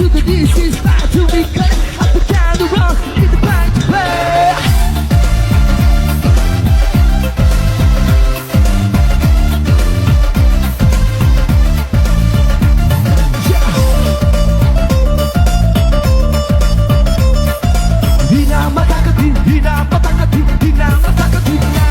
to the this is about to be cut. Up and down the road, it's about to play. Hina matakati, hina matakati, hina matakati na.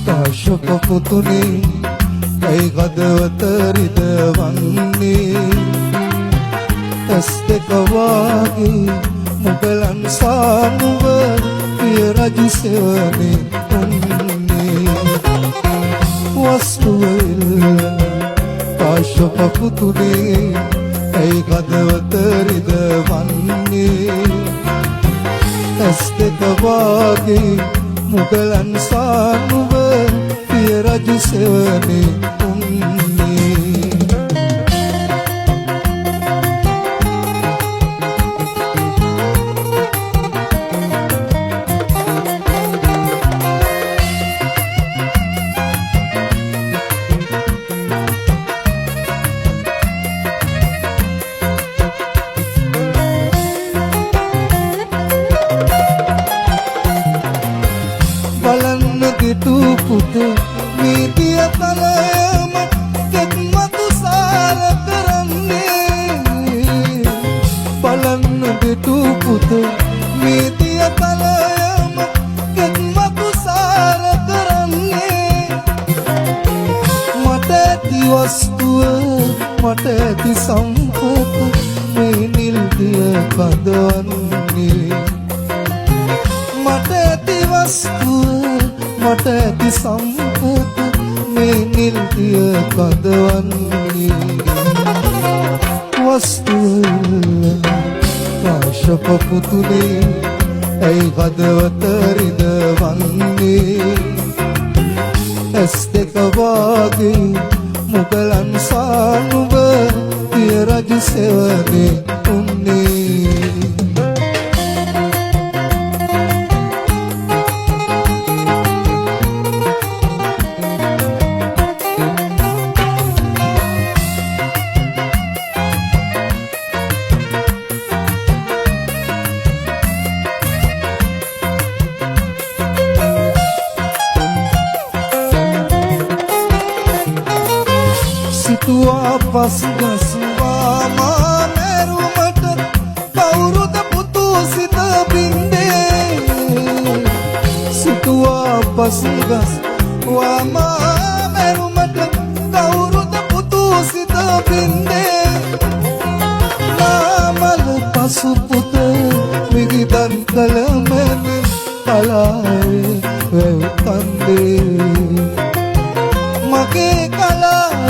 Kashyapa පුතුනි ඇයි ගදවත රිදවන්නේ ඇස් දෙක වාගේ මුගලන් සානුව පිය රජු සෙවනේ උන්නේ වස්තුව ඉල්ලන කාශ්‍යප පුතුනි ඇයි ගදවත රිදවන්නේ ඇස් දෙක වාගේ මුගලන් සානුව පිය රජු සෙවනේ උන්නේ පුත නීතිය තලයම කෙත්මතු සාර කරන්නේ බලන්න දෙටු පුත නීතිය තලයම කෙත්මතු සාර කරන්නේ මට ඇති වස්තුව මට ඇති සම්පත මේ නිල්දිය කඳවන්නේ මට ඇති වස්තුව මට ඇති සම්පත මේ නිල්දිය කඳවන්නේ වස්තුව කාශ්‍යප පුතුනි ඇයි ගදවත රිදවන්නේ ඇස් දෙක වාගේ මුගලන් සානුව පිය රජු සෙවනේ උන්නේ පස්ගස්වා මා මැරුමට කවුරුද පුතු සිත බින්දේ සිතුවා පස්ගස්වා මා මැරුමට කවුරුද පුතු සිත බින්දේ නාමල පසු පුත විගිදන් කළ මැන කලාවේ වැව් කන්දේ මගේ කලාව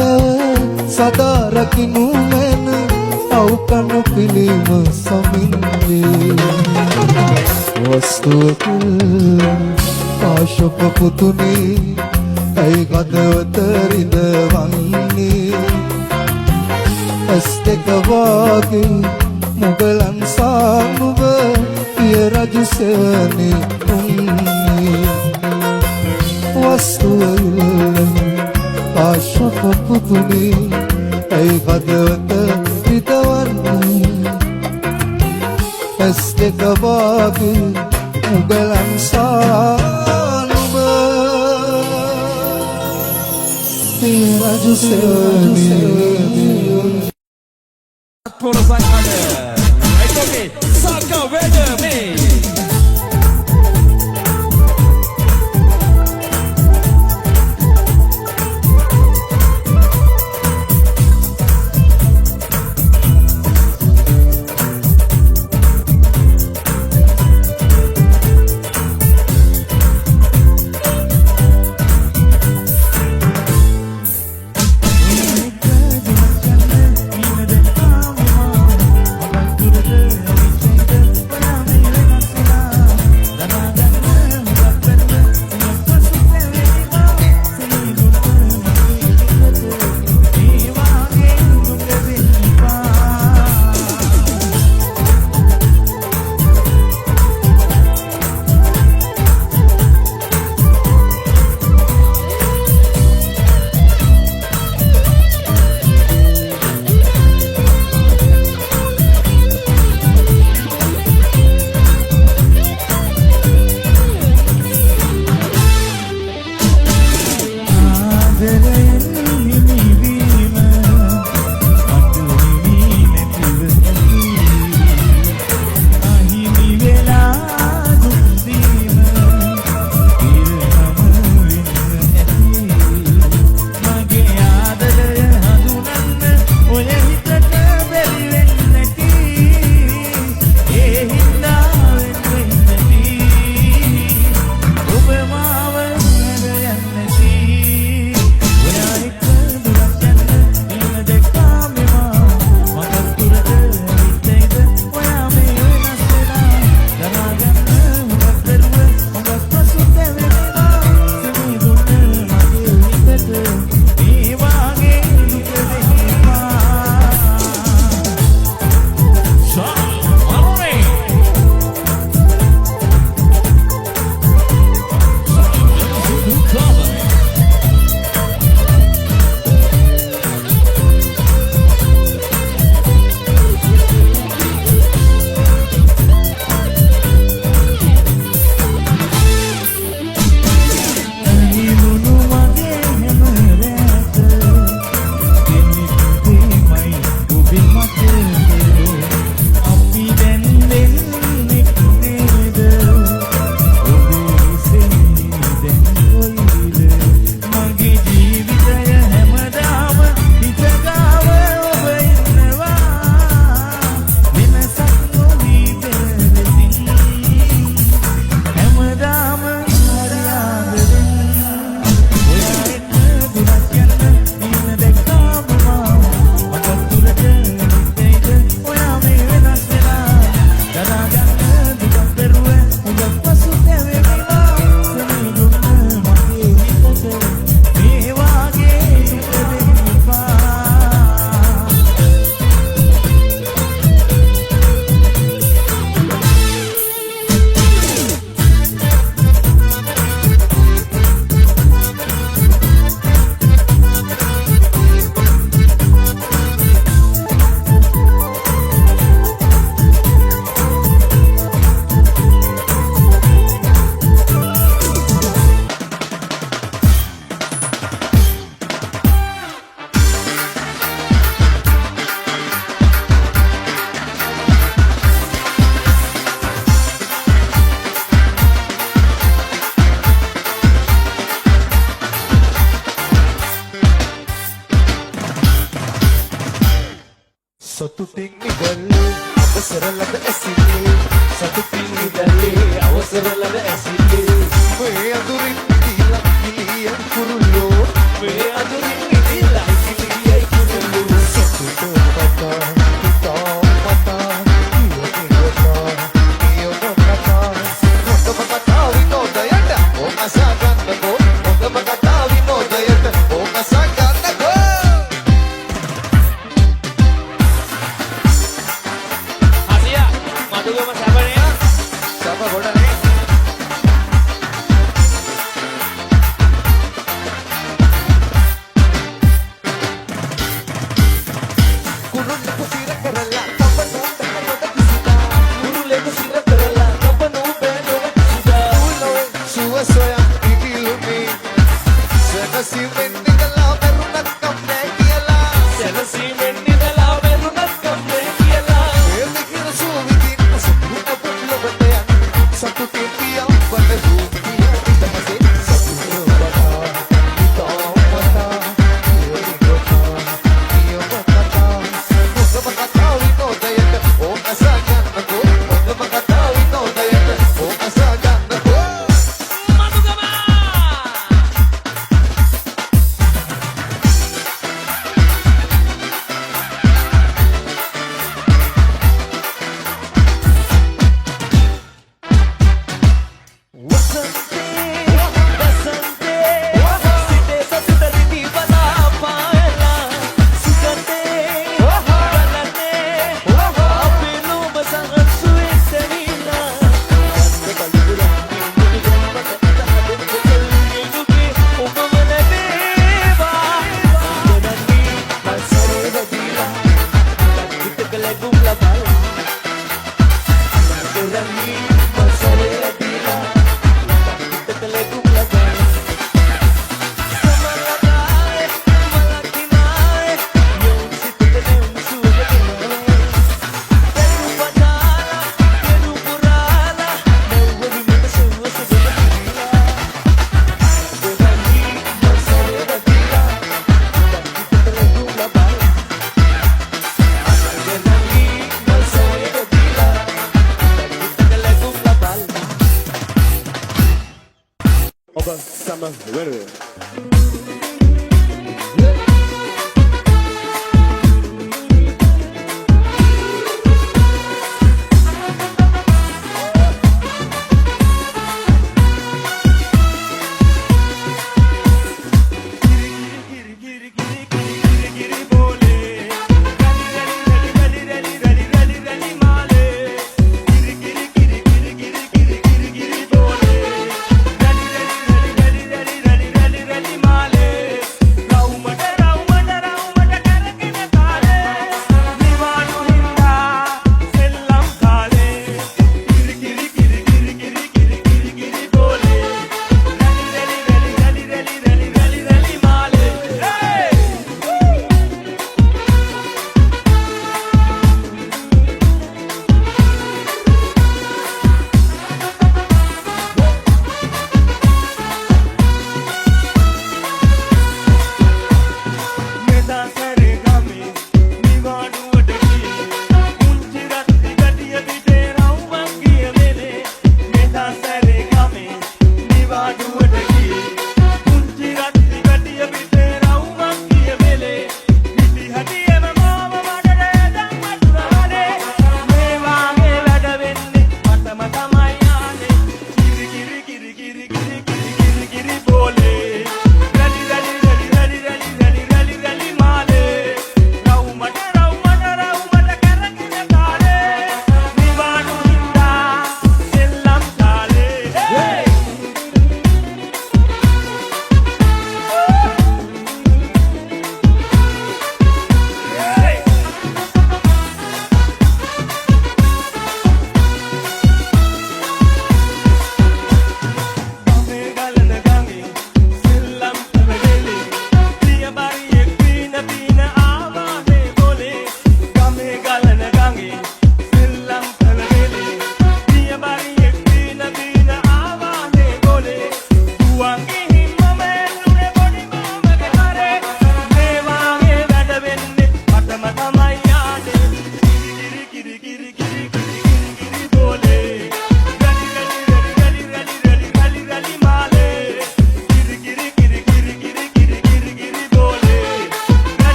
සදා රකිනු මැන අවකන පිළිම සමින්නේ වස්තුවක කාශ්‍යප පුතුනි ඇයි ගදවත රිදවන්නේ ඇස් දෙක වාගේ මුගලන් සානුව පිය රජු සෙවනේ උන්නේ වස්තුව ඉල්ලන කාශ්‍යප පුතුනි ඇයි ගදවත රිදවන්නේ ඇස් දෙක වාගේ මුගලන් සානුව Saka Weather Mix. සතුටින් නිදැල්ලේ අවසර ලද ඇසිල්ලේ සතුටින් නිදැල්ලේ අවසර ලද ඇසිල්ලේ මේ අඳුරින් නිදිලා කිලියන් කුරුල්ලෝ මේ අඳුරින් නිදිලා කිලියයි කුරුල්ලෝ සතුට මතා හිතා මතා නියෝ කතා හොඳම කතා විනෝදයට ඕම සාගන්නකෝ හොඳම කතා විනෝදයට ඕම සාගන්නකෝ Madugama sabane saba godane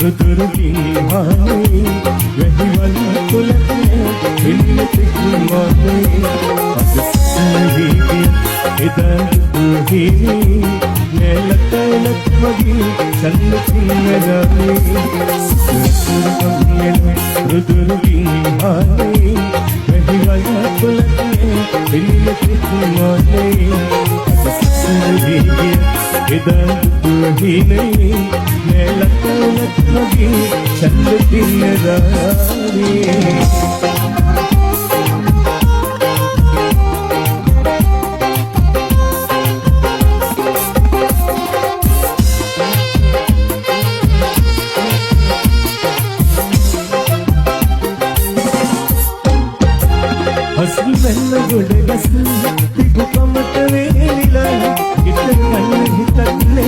රුදුරුකින් හානේ වැහිවල් තුලනේ පිළිවෙතක් මානේ අද සීවි එදා දුහිනි නෙලතලක් මගේ චන්දකින් නරමේ රුදුරුකින් හානේ වැහිවල් තුලනේ පිළිවෙතක් මානේ එදා දුහිනි නෙලතලක් මගේ චන්දකින් නරමේ हंसी महल गुड़ बस दिखो कमत वेला कितना नहीं तकले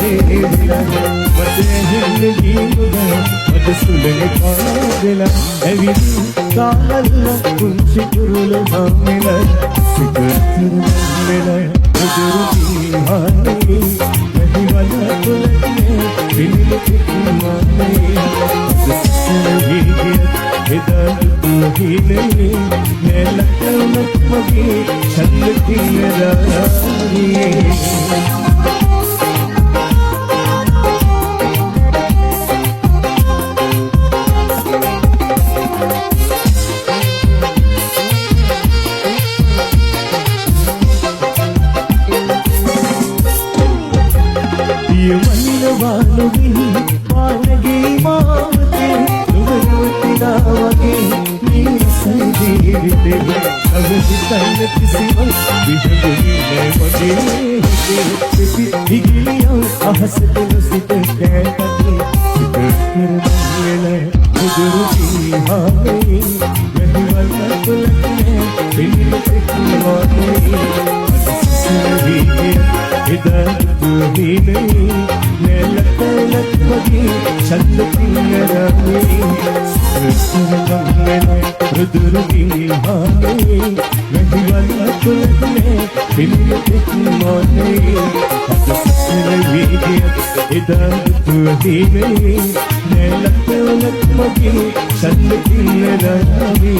देला मत हिंदगी मुदा मत सुलग कागला एविदी काला कुंची कुरुल भामेला सिकतर मेला गुरुजी हाने वही वाला तुलने बिन माने इधर तुहिने नेलकलक मगे चंदकिन रानी ये मन वालोगी पानगी मावते दुबरवती दावगे नीर संजीविते अब जितन किसी बिजली में मगे पिपी हिगिलियों आहस तुलसित कहता सिकतर मेला गुजरुकी हाने वही वाला तुलने बिलित माने इधर तुहिने नेलतलक मगे चंदकिन रानी रुद्रुकी हाने वही वाला तुलने बिलित माने इधर तुहिने नेलतलक मगे चंदकिन रानी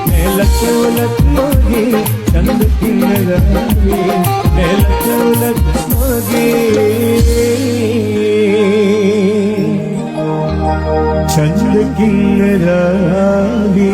नेलतलक मगे चंदकिन रानी नेलतलक मगे चंदकिन रानी